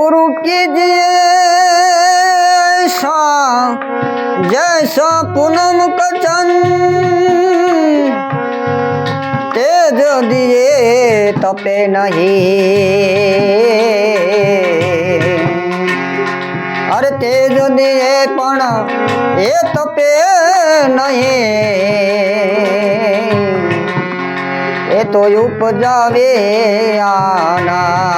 गुरु कीजिए ऐसा जैसा पूनम का चंद, तेज दिए तपे नहीं। अरे तेज दिए पण ये तपे नहीं, ये तो उपजावे आनंद।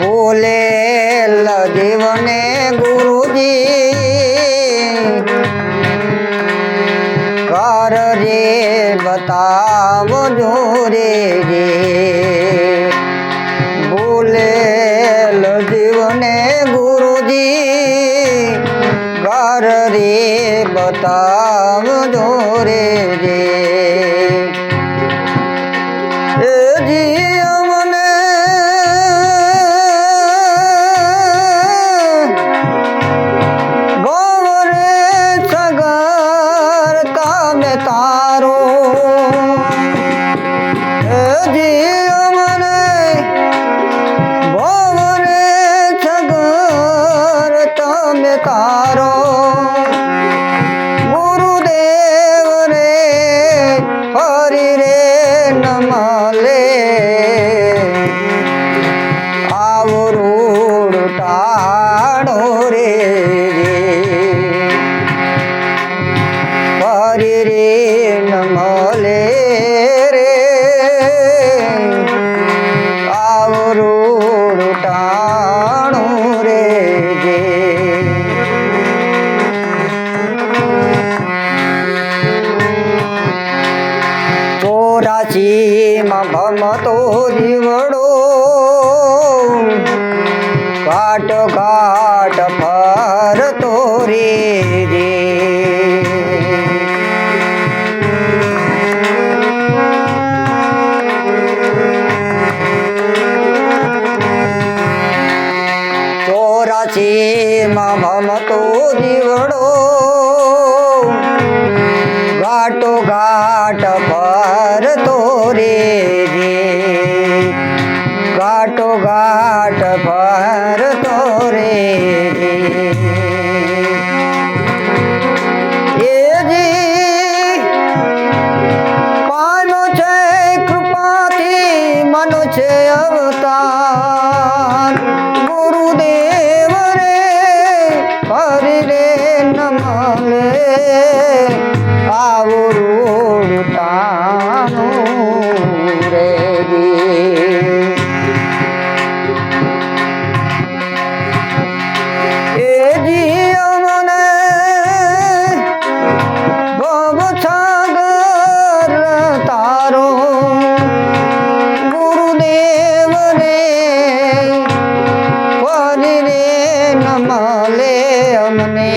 बोले जीवने गुरुजी कर रे बताओ जोरे रे। बोले जीवने गुरुजी कर रे बताओ जोरे रे। तारो गुरुदेव रे हरि रे नमले आवरूड टाणो रे हरि रे नमले रे आवरूड टाणो रे। 84 માં ભમતો દીવડો ઘાટ ઘાટ ફરતો રે રે। 84 માં ભમતો દીવડો घाटो घाट फरतो रे रे। घाटो घाट फरतो रे रे। ये जी पानो छे कृपाथी मनो छे अवतार गुरुदेव रे हरि रे नमले आवरूड टाणो रे रे। ए जीवने भवसागर तारो गुरुदेव रे हरि रे नमले अमने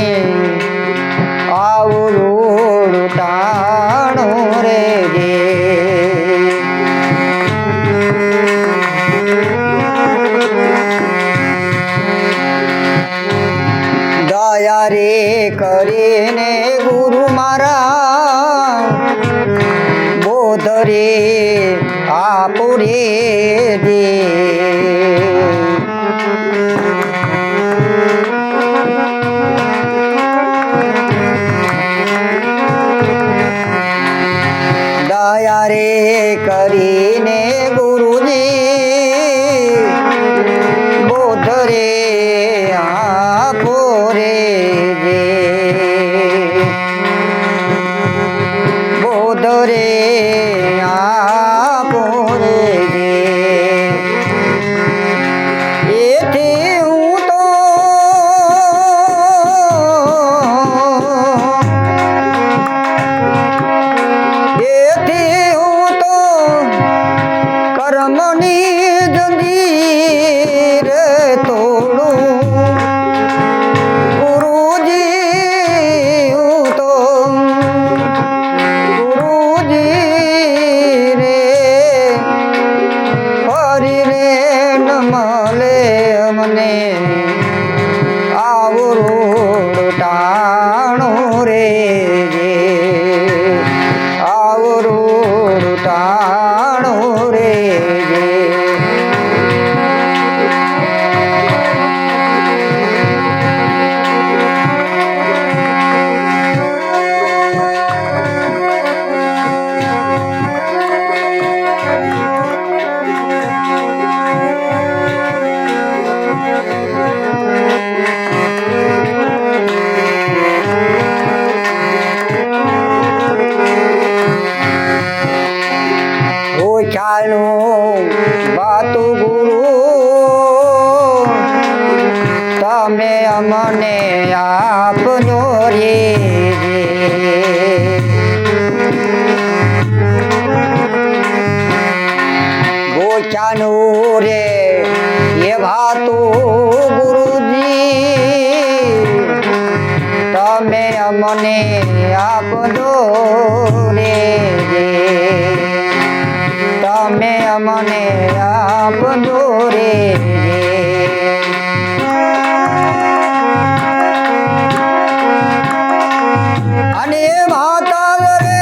आवरूड टाणो रे रे। दया रे करीने गुरु मारा बोध रे आपो रे दे। दया रे करीने गुरुजी बोध रे आपो रे रे। बोध रे आपो रे रे। एथी हूँ तो कर्मनी जंजीर तोड़ू गुरुजी तो गुरुजी रे हरि रे नमले अमने आवरूड टाणो रे रे। आवरूड टाणो रे रे। માનું વાતું ગુરુ તમે અમને આપજો રે ગોચાનું રે એ વાતું ગુરુજી તમે અમને આપજો રે તમે અમને આપજો રે અને માતા રે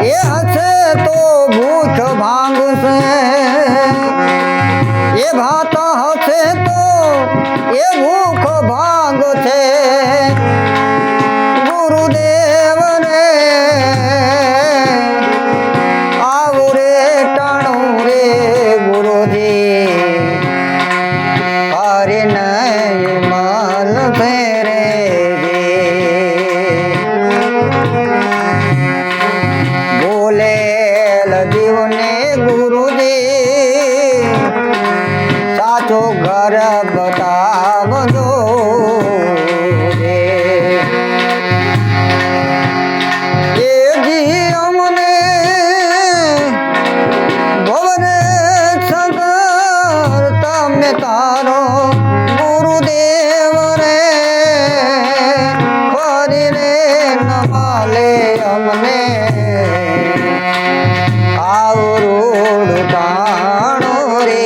એ હશે તો ભૂખ ભાંગશે એ ભાતા હશે તો એ ભૂખ ભાંગશે ગુરુદેવ રે આવું રે ટાણું રે ગુરુજી હરે નહીં મલ ફેરે બોલેલ જીવને ગુરુજી સાચો ઘર બતાવજો રે એ જી અમને ભવને સગર તમે તારો ગુરુદેવ રે ફરી રે નમાલે અમને આવરું ટાણો રે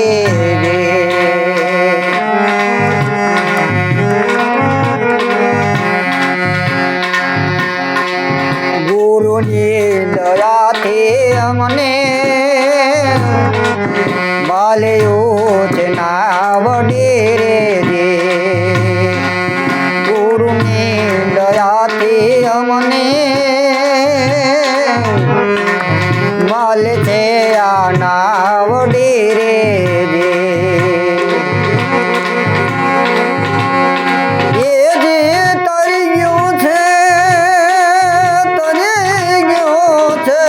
ગુરુની દયાથી અમને બાલ્યો છે નાવડે રે ગુરુની દયાથી અમને મલ છે આ નાવડી રે એ જે તરી ગયું છે તરી ગયું છે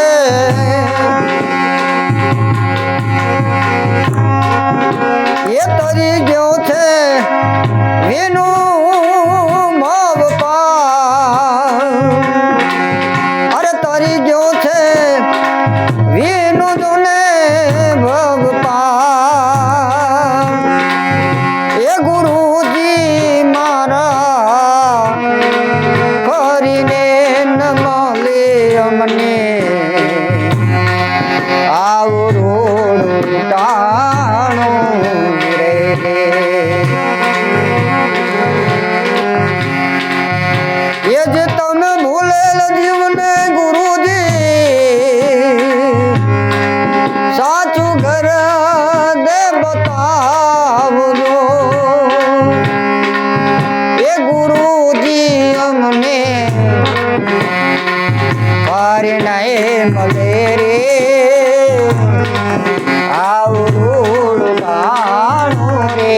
એ તરી ગયો છે વિનું ભાવ પા અરે તરી ગયો છે વિનું તુને ભગપાલ એ ગુરુજી મારા કરીને ન મળે અમને આવરું ટાણું રે એ જ તમે ભૂલેલ જીવને ગુરુજી સાચું ઘર દે બતાવજો એ ગુરુજી અમને પારણાએ મળે રે આવરું ટાણું રે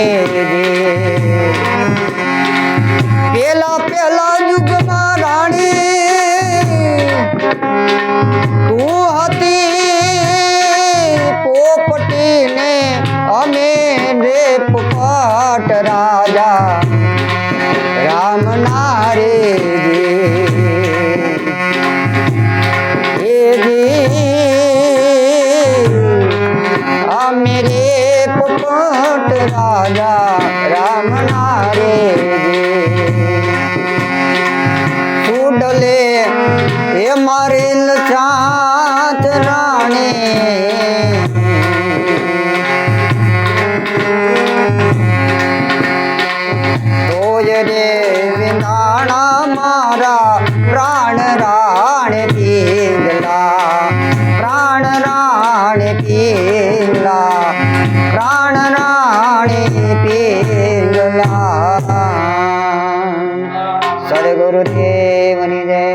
પેલા યુગમાં રાણી તું હતી પોપટીને અમે રે પોપટ રાજા રામ નારે અમે રે પોપટ રાજા રામ નારે સુડલે એ મારેલ ચાત રાણી તોય રે વિનાણા મારા પ્રાણ રાણે પીગલા પ્રાણ રાણે પીગલા પ્રાણ રાણે પીગલા સદગુરુદેવની જય.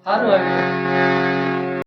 સારું